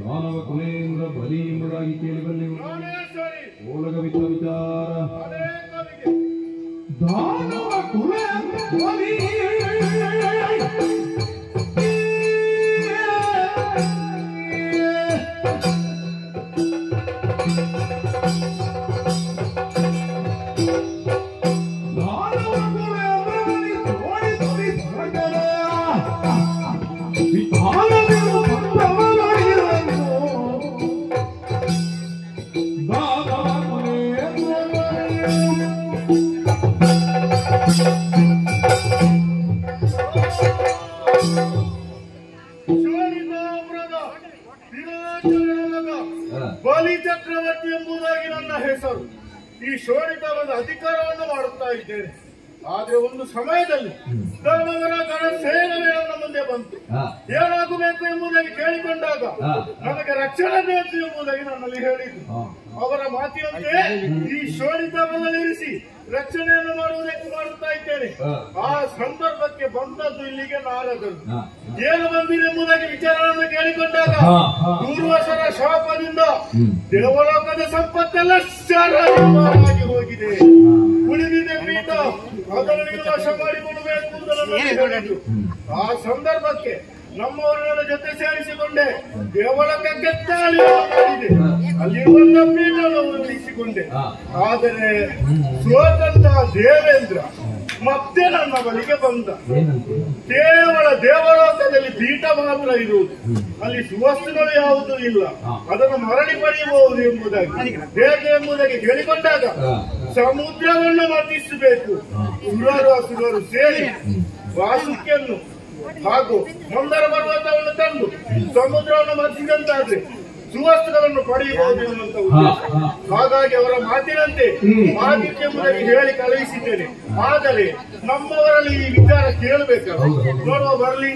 ಮಾನವ ಕುಲೇಂದ್ರ ಬಲಿ ಎಂಬುದಾಗಿ ಕೇಳಿ ಬಂದೆವು. ಓಲಗವಿದ್ದ ವಿಚಾರ ದಾನವ ಕುಲೇಂದ್ರ ಬಲಿ ಬಲಿ ಚಕ್ರವರ್ತಿ ಎಂಬುದಾಗಿ ನನ್ನ ಹೆಸರು. ಈ ಶೋಣಿತವಾದ ಅಧಿಕಾರವನ್ನು ಮಾಡುತ್ತಾ ಇದ್ದೇನೆ. ಆದ್ರೆ ಒಂದು ಸಮಯದಲ್ಲಿ ದಾನವರ ಗಣ ಸೇನವೇ ನನ್ನ ಮುಂದೆ ಬಂತು. ಏನಾಗಬೇಕು ಎಂಬುದಾಗಿ ಕೇಳಿಕೊಂಡಾಗ ನನಗೆ ರಕ್ಷಣೆ ಬೇಕು ಎಂಬುದಾಗಿ ನನ್ನಲ್ಲಿ ಹೇಳಿದ್ರು. ಅವರ ಮಾತಿನಂತೆ ಈ ಶೋಣಿತವನ್ನಿರಿಸಿ ರಕ್ಷಣೆಯನ್ನು ಮಾಡುವುದಕ್ಕೆ ಮಾಡುತ್ತಾ ಇದ್ದೇನೆ. ಆ ಸಂದರ್ಭಕ್ಕೆ ಬಂದದ್ದು ಇಲ್ಲಿಗೆ ನಾರದರು. ಏನು ಬಂದಿದೆ ಎಂಬುದಾಗಿ ವಿಚಾರವನ್ನು ಕೇಳಿಕೊಂಡಾಗ ಪೂರ್ವಸರ ಶಾಪದಿಂದ ದೇವಲೋಕದ ಸಂಪತ್ತೆಲ್ಲ ಶಾರಾಗಿ ಹೋಗಿದೆ. ಉಳಿದಿದೆ ಪೀಠ, ಅದನ್ನು ವಶ ಮಾಡಿಕೊಳ್ಳಬೇಕು ಎಂದು ಹೇಳಿದ್ರು. ಆ ಸಂದರ್ಭಕ್ಕೆ ನಮ್ಮವರ ಜೊತೆ ಸೇರಿಸಿಕೊಂಡೆ ದೇವಲೋಕಕ್ಕೆ ಮಾಡಿದೆ. ಅಲ್ಲಿ ಒಂದು ಪೀಠವನ್ನು ಉಳಿಸಿಕೊಂಡೆ. ಆದರೆ ಸೋತಂತಹ ದೇವೇಂದ್ರ ಮತ್ತೆ ನನ್ನ ಬಳಿಗೆ ಬಂದ. ಕೇವಲ ದೇವಲೋಕದಲ್ಲಿ ಪೀಠ ಮಾತ್ರ ಇರುವುದು, ಅಲ್ಲಿ ಸುವಸ್ತುಗಳು ಯಾವುದೂ ಇಲ್ಲ, ಅದನ್ನು ಮರಳಿ ಪಡೆಯಬಹುದು ಎಂಬುದಾಗಿ ಹೇಗೆ ಎಂಬುದಾಗಿ ಕೇಳಿಕೊಂಡಾಗ ಸಮುದ್ರವನ್ನು ಮತಿಸಬೇಕು. ಸುರರು ಅಸುರರು ಸೇರಿ ವಾಸುಕಿಯನ್ನು ಹಾಗೂ ಮಂದರ ಪರ್ವತವನ್ನು ತಂದು ಸಮುದ್ರವನ್ನು ಮತಿಸಿದಂತಾದ್ರೆ ಸುವಸ್ತುಗಳನ್ನು ಪಡೆಯಬಹುದು ಎನ್ನುವಂತ ಉದ್ದೇಶ. ಹಾಗಾಗಿ ಅವರ ಮಾತಿನಂತೆ ಮಾತಿಗೆ ಎಂಬುದಾಗಿ ಹೇಳಿ ಕಳುಹಿಸಿದ್ದೇನೆ. ಆದರೆ ನಮ್ಮವರಲ್ಲಿ ಈ ವಿಚಾರ ಕೇಳಬೇಕು. ನೋಡುವ ಬರಲಿ.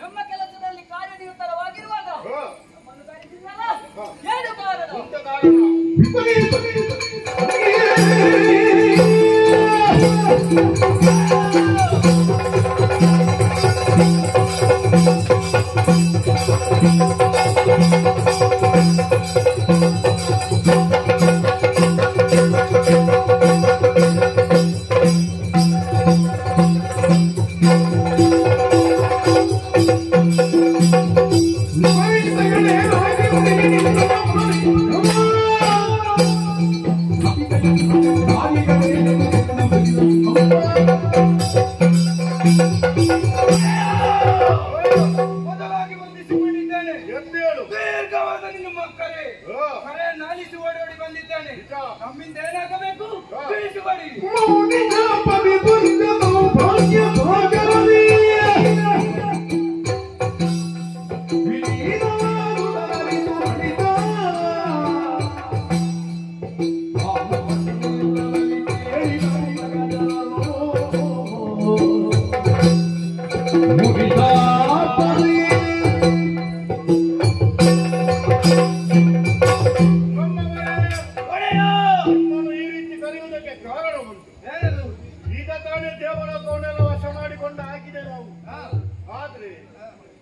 ನಮ್ಮ ಕೆಲಸದಲ್ಲಿ ಕಾರ್ಯನಿರತವಾಗಿರುವಾಗ ನಮ್ಮನ್ನು ಕರೆಸಿದ್ರಲ್ಲ, ಏನು ಕಾರಣ? ಮೊದಲಾಗಿ ಬಂಧಿಸಿಕೊಂಡಿದ್ದೇನೆ. ಎದ್ದೇಳು. ದೀರ್ಘವಾದ ನಿನ್ನ ಮಕ್ಕಳೇ ಕರೆ ನಾಲಿಸಿ ಓಡೋಡಿ ಬಂದಿದ್ದೇನೆ. ನಮ್ಮಿಂದ ಏನಾಗಬೇಕು ತಿಳಿಸಿಕೊಡಿ.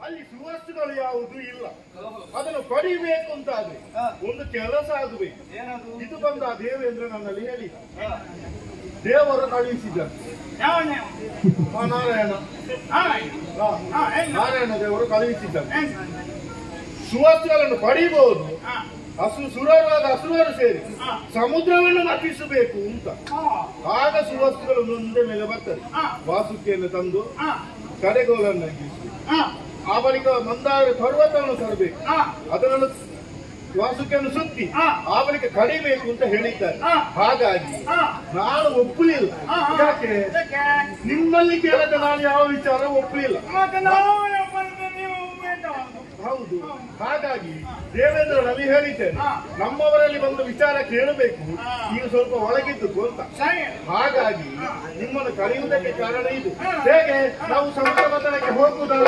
ಅಲ್ಲಿ ಸುವಸ್ತುಗಳು ಯಾವುದು ಇಲ್ಲ. ಅದನ್ನು ಪಡಿಬೇಕು ಅಂತಾದ್ರೆ ಒಂದು ಕೆಲಸ ಆಗಬೇಕು. ಇದು ಬಂದ ದೇವೇಂದ್ರ ನನ್ನಲ್ಲಿ ಹೇಳಿದ. ದೇವರು ಕಳುಹಿಸಿದ್ದಾರೆ. ನಾರಾಯಣ ದೇವರು ಕಳುಹಿಸಿದ್ದಾರೆ. ಸುವಸ್ತುಗಳನ್ನು ಪಡಿಬಹುದು. ಸುರರಾದ ಅಸುರರು ಸೇರಿ ಸಮುದ್ರವನ್ನು ಮತಿಸಬೇಕು ಅಂತ. ಆಗ ಸುವಸ್ತುಗಳು ಮುಂದೆ ಮೇಲೆ ಬರ್ತದೆ. ವಾಸುಕಿಯನ್ನು ತಂದು ಕಡೆಗೋಲನ್ನು ಆ ಬಳಿಕ ಮಂದಾರ ಪರ್ವತವನ್ನು ತರಬೇಕು. ಅದನ್ನು ವಾಸುಕಿಯನ್ನು ಸುತ್ತಿ ಆ ಬಳಿಕ ಕಡಿಬೇಕು ಅಂತ ಹೇಳಿದ್ದಾರೆ. ಹಾಗಾಗಿ ನಾನು ಒಪ್ಪಲಿಲ್ಲ. ಯಾಕೆ ನಿಮ್ಮಲ್ಲಿ ಕೇಳದ ನಾನು ಯಾವ ವಿಚಾರ ಒಪ್ಪಲಿಲ್ಲ. ಹೌದು. ಹಾಗಾಗಿ ದೇವೇಂದ್ರನಲ್ಲಿ ಹೇಳಿದ್ದೇನೆ, ನಮ್ಮವರಲ್ಲಿ ಒಂದು ವಿಚಾರ ಕೇಳಬೇಕು, ನೀವು ಸ್ವಲ್ಪ ಒಳಗಿದ್ದು ಅಂತ. ಹಾಗಾಗಿ ನಿಮ್ಮನ್ನು ಕರೆಯುವುದಕ್ಕೆ ಕಾರಣ ಇದು. ಹೇಗೆ ನಾವು ಸಮುದ್ರ ಮಥನಕ್ಕೆ ಹೋಗುವುದಲ್ಲ.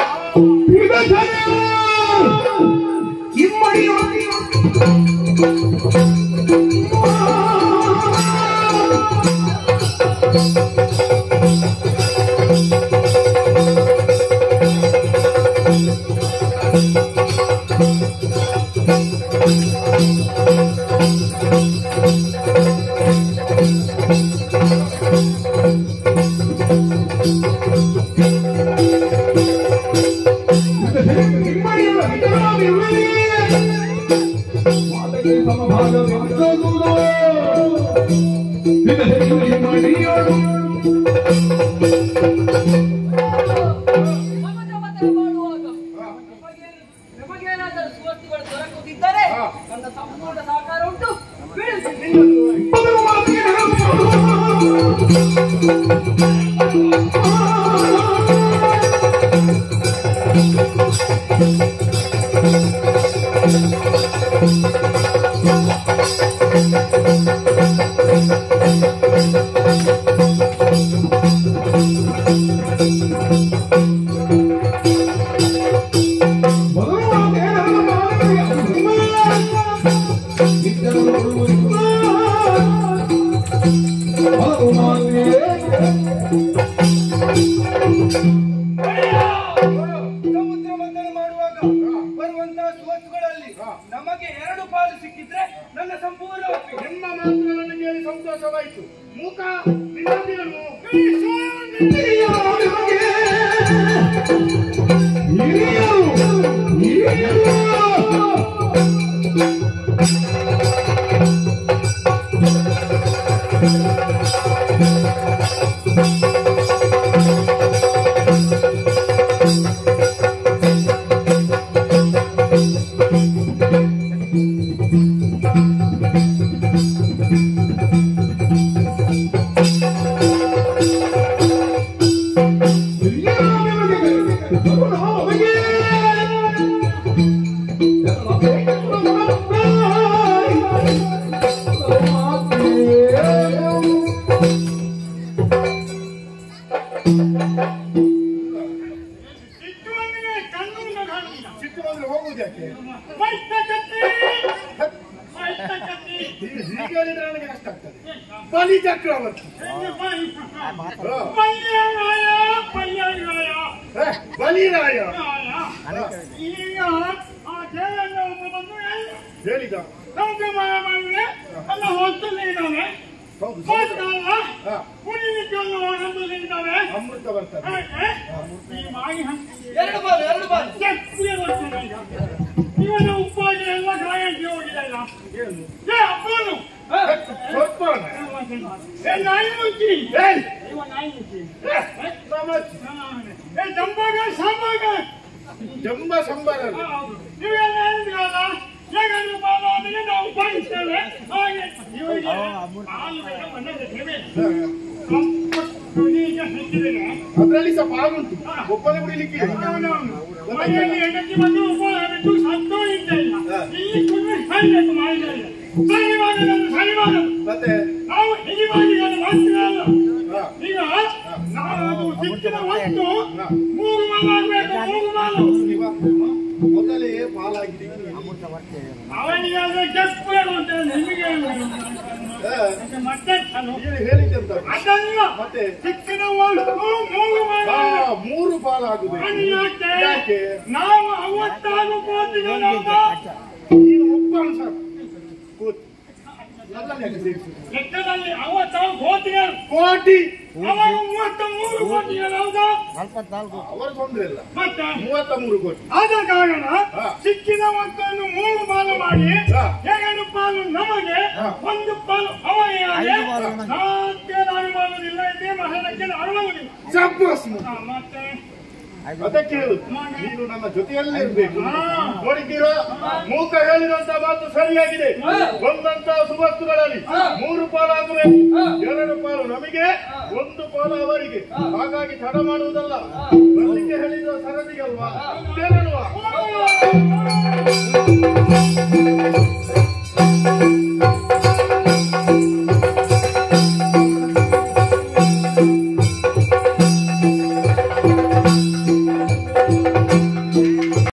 ನಮಗೇನಾದರೂ ಸುವಸ್ತುಗಳು ದೊರಕುತ್ತಿದ್ದರೆ ನನ್ನ ಸಂಪೂರ್ಣ ಸಹಕಾರ ಉಂಟು. ಸಮುದ್ರ ಮಂಥನ ಮಾಡುವಾಗ ಬರುವಂತಹ ಸುವಸ್ತುಗಳಲ್ಲಿ ನಮಗೆ 2 ಪಾಲು ಸಿಕ್ಕಿದ್ರೆ ನನ್ನ ಸಂಪೂರ್ಣ ಒಪ್ಪಿಗೆ. ನಿಮ್ಮ ಮಾತುಗಳನ್ನು ಕೇಳಿ ಸಂತೋಷವಾಯಿತು. ಮೂಕ ಹೋಗುವುದಕ್ಕೆ ಹೀಗೆ ನನಗೆ ಕಷ್ಟ ಆಗ್ತದೆ. ಬಲಿ ಚಕ್ರವರ್ತಿ ಬಲಿರಾಯ ಹೇಳಿದ. ಅಮೃತ ಬರ್ತದೆ. ಇವನ ಉಪ್ಪಾಗಿ ಎಲ್ಲ ಗಾಯಕ್ಕೆ ಹೋಗಿಲ್ಲ. ಸ್ವಲ್ಪ ನಾಯಿ ಮುಚ್ಚಿ ಇವ ನಾಯಿ ಮುಚ್ಚಿ ಜಂಬಾಗ ಸಾಂಬಾಗ ಜಂಬ ಸಂಬಾರ ನೀವೆಲ್ಲ ಹೇಳಿದ್ರಲ್ಲ ಹೇಗಾದ್ರೂ ಬಾಲಾದಿಗೆ ನಾವು ಪಾಲಿಸ್ತೇವೆ ಹಾಗೆ ಇವರಿಗೆ ಹಾಲು ಬೇಕು ಬಂದಿದ್ದೇವೆ ಈಗ ಹೆಚ್ಚಿದ್ದೇನೆ ಅದ್ರಲ್ಲಿ ಸ್ವಲ್ಪ ಆಗುಂಟು ಒಬ್ಬನೇ ಬಿಡಲಿಕ್ಕೆ ಮನೆಯಲ್ಲಿ ಹೆಂಡತಿ ಬಂದು ಉಪವಾಸ ಬಿಟ್ಟು ಸತ್ತೂ ಇದ್ದೇನೆ ಇಲ್ಲಿ ಕುಡಿದು ಸಾಯ್ಬೇಕು ಮಾಡಿದ್ದಾರೆ ಸರಿವಾದ ಮತ್ತೆ ನಾವು ಹಿರಿವಾಗಿದ್ದಾರೆ ಮಾತ್ರ ಈಗ ನಾವು ಸಿಕ್ಕಿದ ಒಂದು 3 ಮಾಲ ಆಗ್ಬೇಕು 3 ಮಾಲು ಮೊದಲೇ ಪಾಲಾಗಿದೆ ಅವನಿಗೆ ಕೆಂಪು ಅಂತ ನಿಮಗೆ ಮತ್ತೆ ಹೇಳಿದ್ದೆ ಅಂತ ಅದಲ್ಲ ಮತ್ತೆ ಸಿಕ್ಕಿದ ಒಂದು 3 ಮಾಲ 3 ಪಾಲಾಗುದು ಯಾಕೆ ನಾವು 56 ಕೋಟಿಗೆ ನೀನು ಒಬ್ಬ ಸರ್ ಕೂತ್ ಲೆಕ್ಕದಲ್ಲಿ 56 ಕೋಟಿಗಳು ಕೋಟಿ ಅವಾಗ 33 ಕೋಟಿಗಳು ಹೌದಾ ಅವರ ತೊಂದ್ರೆ ಇಲ್ಲ ಮತ್ತೆ 33 ಕೋಟಿ ಆದ ಕಾರಣ ಸಿಕ್ಕಿದ ಮೊತ್ತವನ್ನು 3 ಪಾಲು ಮಾಡಿ 2 ಪಾಲು ನಮಗೆ 1 ಪಾಲು ಅವರಿಗೆ ನಾನು ಮಾಡುವುದಿಲ್ಲ ಇದೇ ಮಹಲಕ್ಕೆ ಅರುವುದಿಲ್ಲ ಶಬ್ಬಾಸ್ ಮತ್ತೆ ಅದಕ್ಕೆ ಹೇಳು ನೀನು ನಮ್ಮ ಜೊತೆಯಲ್ಲೇ ಇರ್ಬೇಕು ನೋಡಿದ್ದೀರಾ ಮೂಕ ಹೇಳಿದಂತ ಮಾತು ಸರಿಯಾಗಿದೆ ಬಂದಂತ ಸುವಸ್ತುಗಳಲ್ಲಿ 3 ಪಾಲಾಗಬೇಕು 2 ಪಾಲು ನಮಗೆ 1 ಪಾಲು ಅವರಿಗೆ ಹಾಗಾಗಿ ತಡ ಮಾಡುವುದಲ್ಲ ಬರ್ಲಿಕ್ಕೆ ಹೇಳಿದ ಸರದಿಗಲ್ವಾ ಕೇಳಲ್ವಾ